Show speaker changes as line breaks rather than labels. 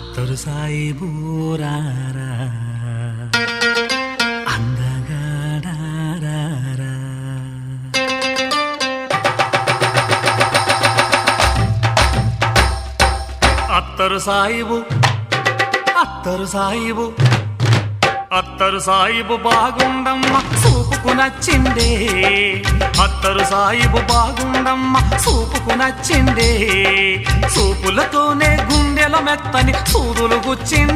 అత్తరు సాయిబు రారా అందగాడారా అత్తరు సాయిబు అత్తరు సాయిబు బాగుండమ్మ సూపుకు నచ్చిందే అత్తరు సాయిబు బాగుండమ్మ సూపుకు నచ్చిందే సూపులతోనే గుండెల మెత్తని సూదులు గుచ్చిందే